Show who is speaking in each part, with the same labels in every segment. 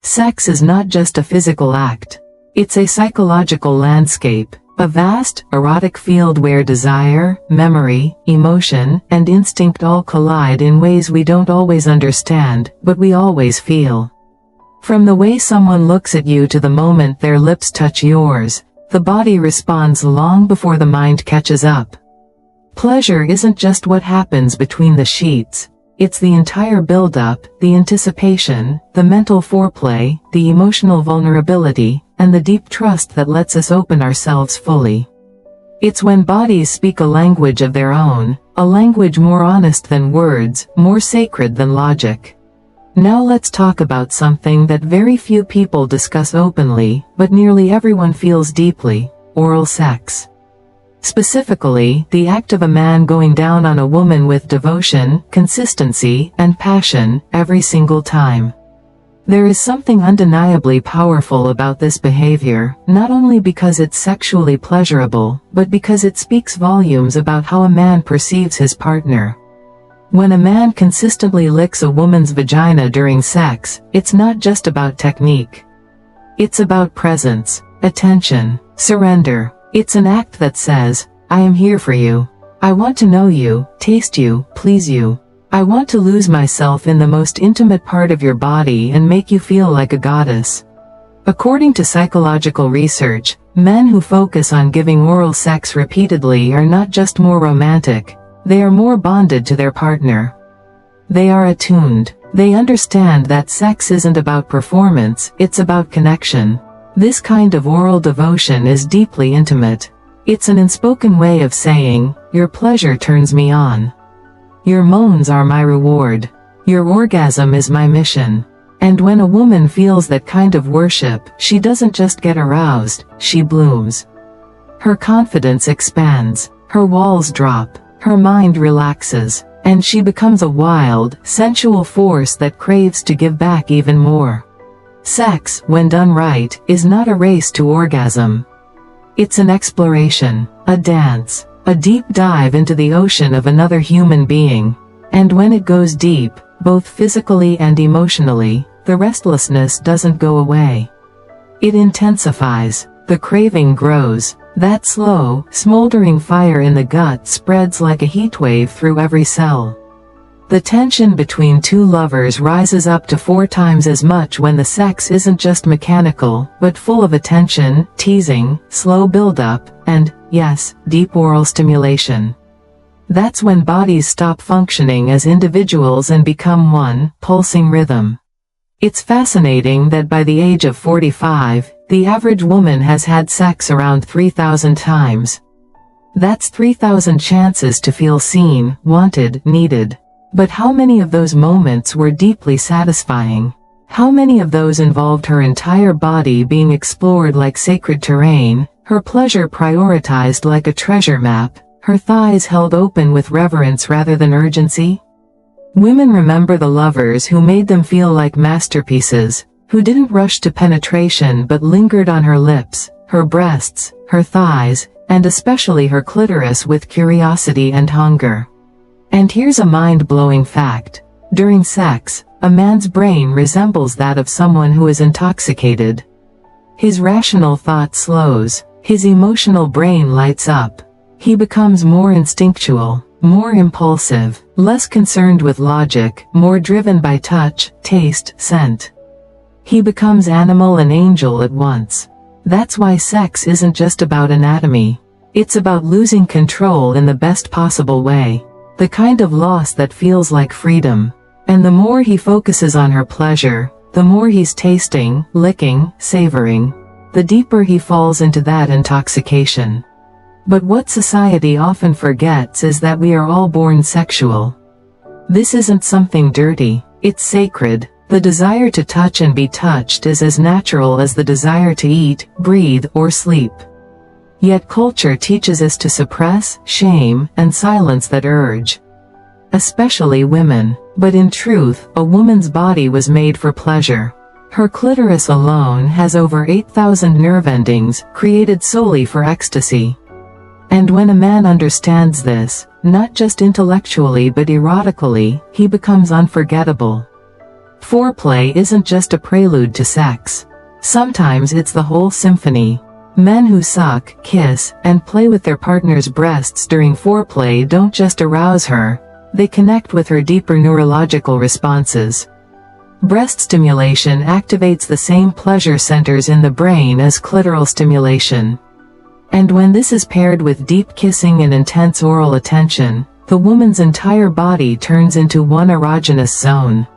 Speaker 1: Sex is not just a physical act. It's a psychological landscape, a vast, erotic field where desire, memory, emotion, and instinct all collide in ways we don't always understand, but we always feel. From the way someone looks at you to the moment their lips touch yours, the body responds long before the mind catches up. Pleasure isn't just what happens between the sheets. It's the entire build-up, the anticipation, the mental foreplay, the emotional vulnerability, and the deep trust that lets us open ourselves fully. It's when bodies speak a language of their own, a language more honest than words, more sacred than logic. Now let's talk about something that very few people discuss openly, but nearly everyone feels deeply: oral sex. Specifically, the act of a man going down on a woman with devotion, consistency, and passion, every single time. There is something undeniably powerful about this behavior, not only because it's sexually pleasurable, but because it speaks volumes about how a man perceives his partner. When a man consistently licks a woman's vagina during sex, it's not just about technique. It's about presence, attention, surrender. It's an act that says, I am here for you. I want to know you, taste you, please you. I want to lose myself in the most intimate part of your body and make you feel like a goddess. According to psychological research, men who focus on giving oral sex repeatedly are not just more romantic, they are more bonded to their partner. They are attuned. They understand that sex isn't about performance, it's about connection. This kind of oral devotion is deeply intimate. It's an unspoken way of saying, your pleasure turns me on. Your moans are my reward. Your orgasm is my mission. And when a woman feels that kind of worship, she doesn't just get aroused, she blooms. Her confidence expands, her walls drop, her mind relaxes, and she becomes a wild, sensual force that craves to give back even more. Sex, when done right, is not a race to orgasm. It's an exploration, a dance, a deep dive into the ocean of another human being. And when it goes deep, both physically and emotionally, the restlessness doesn't go away. It intensifies, the craving grows, that slow, smoldering fire in the gut spreads like a heatwave through every cell. The tension between two lovers rises up to 4 times as much when the sex isn't just mechanical, but full of attention, teasing, slow build-up, and, yes, deep oral stimulation. That's when bodies stop functioning as individuals and become one, pulsing rhythm. It's fascinating that by the age of 45, the average woman has had sex around 3,000 times. That's 3,000 chances to feel seen, wanted, needed. But how many of those moments were deeply satisfying? How many of those involved her entire body being explored like sacred terrain, her pleasure prioritized like a treasure map, her thighs held open with reverence rather than urgency? Women remember the lovers who made them feel like masterpieces, who didn't rush to penetration but lingered on her lips, her breasts, her thighs, and especially her clitoris with curiosity and hunger. And here's a mind-blowing fact. During sex, a man's brain resembles that of someone who is intoxicated. His rational thought slows, his emotional brain lights up. He becomes more instinctual, more impulsive, less concerned with logic, more driven by touch, taste, scent. He becomes animal and angel at once. That's why sex isn't just about anatomy. It's about losing control in the best possible way. The kind of loss that feels like freedom. And the more he focuses on her pleasure, the more he's tasting, licking, savoring, the deeper he falls into that intoxication. But what society often forgets is that we are all born sexual. This isn't something dirty, it's sacred. The desire to touch and be touched is as natural as the desire to eat, breathe, or sleep. Yet culture teaches us to suppress, shame, and silence that urge. Especially women. But in truth, a woman's body was made for pleasure. Her clitoris alone has over 8,000 nerve endings, created solely for ecstasy. And when a man understands this, not just intellectually but erotically, he becomes unforgettable. Foreplay isn't just a prelude to sex. Sometimes it's the whole symphony. Men who suck, kiss, and play with their partner's breasts during foreplay don't just arouse her, they connect with her deeper neurological responses. Breast stimulation activates the same pleasure centers in the brain as clitoral stimulation. And when this is paired with deep kissing and intense oral attention, the woman's entire body turns into one erogenous zone.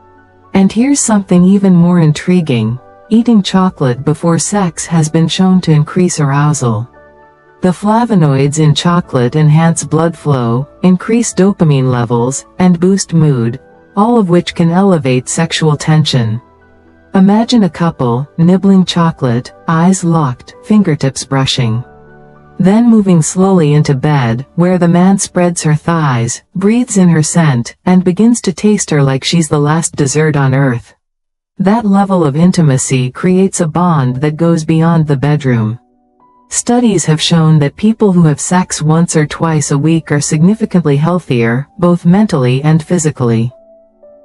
Speaker 1: And here's something even more intriguing. Eating chocolate before sex has been shown to increase arousal. The flavonoids in chocolate enhance blood flow, increase dopamine levels, and boost mood, all of which can elevate sexual tension. Imagine a couple, nibbling chocolate, eyes locked, fingertips brushing. Then moving slowly into bed, where the man spreads her thighs, breathes in her scent, and begins to taste her like she's the last dessert on earth. That level of intimacy creates a bond that goes beyond the bedroom. Studies have shown that people who have sex once or twice a week are significantly healthier, both mentally and physically.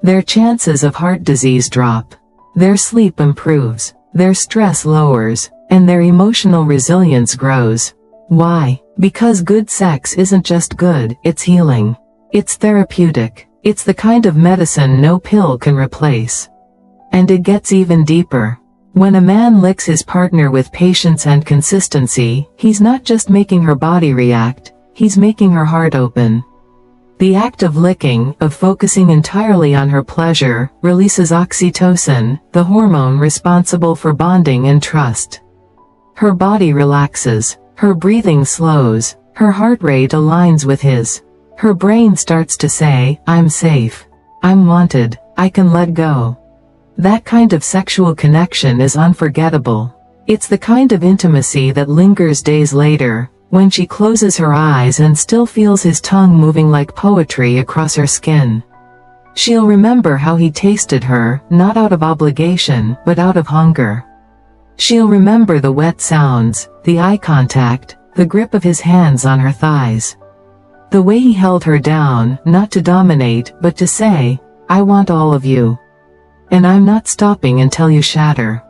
Speaker 1: Their chances of heart disease drop. Their sleep improves, their stress lowers, and their emotional resilience grows. Why? Because good sex isn't just good, it's healing. It's therapeutic. It's the kind of medicine no pill can replace. And it gets even deeper. When a man licks his partner with patience and consistency, he's not just making her body react, he's making her heart open. The act of licking, of focusing entirely on her pleasure, releases oxytocin, the hormone responsible for bonding and trust. Her body relaxes, her breathing slows, her heart rate aligns with his. Her brain starts to say, I'm safe. I'm wanted. I can let go. That kind of sexual connection is unforgettable. It's the kind of intimacy that lingers days later, when she closes her eyes and still feels his tongue moving like poetry across her skin. She'll remember how he tasted her, not out of obligation, but out of hunger. She'll remember the wet sounds, the eye contact, the grip of his hands on her thighs. The way he held her down, not to dominate, but to say, I want all of you. And I'm not stopping until you shatter.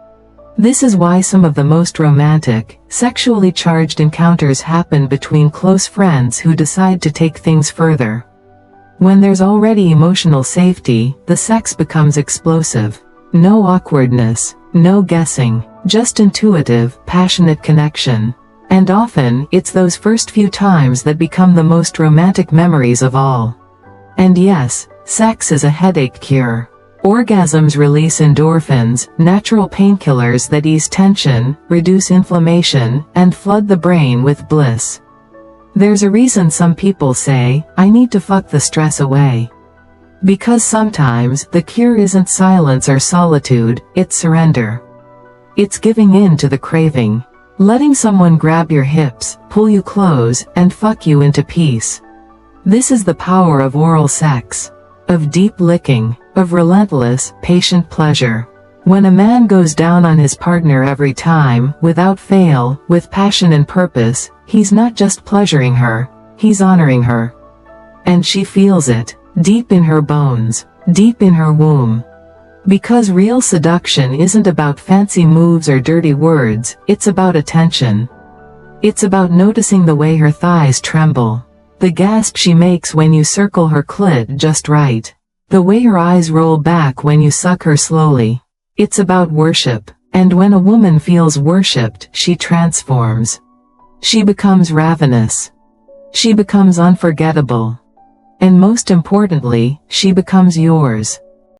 Speaker 1: This is why some of the most romantic, sexually charged encounters happen between close friends who decide to take things further. When there's already emotional safety, the sex becomes explosive. No awkwardness, no guessing, just intuitive, passionate connection. And often, it's those first few times that become the most romantic memories of all. And yes, sex is a headache cure. Orgasms release endorphins, natural painkillers that ease tension, reduce inflammation, and flood the brain with bliss. There's a reason some people say, I need to fuck the stress away. Because sometimes, the cure isn't silence or solitude, it's surrender. It's giving in to the craving. Letting someone grab your hips, pull you close, and fuck you into peace. This is the power of oral sex. Of deep licking. Of relentless, patient pleasure. When a man goes down on his partner every time, without fail, with passion and purpose, he's not just pleasuring her, he's honoring her. And she feels it, deep in her bones, deep in her womb. Because real seduction isn't about fancy moves or dirty words, it's about attention. It's about noticing the way her thighs tremble. The gasp she makes when you circle her clit just right. The way her eyes roll back when you suck her slowly. It's about worship. And when a woman feels worshipped, she transforms. She becomes ravenous. She becomes unforgettable. And most importantly, she becomes yours.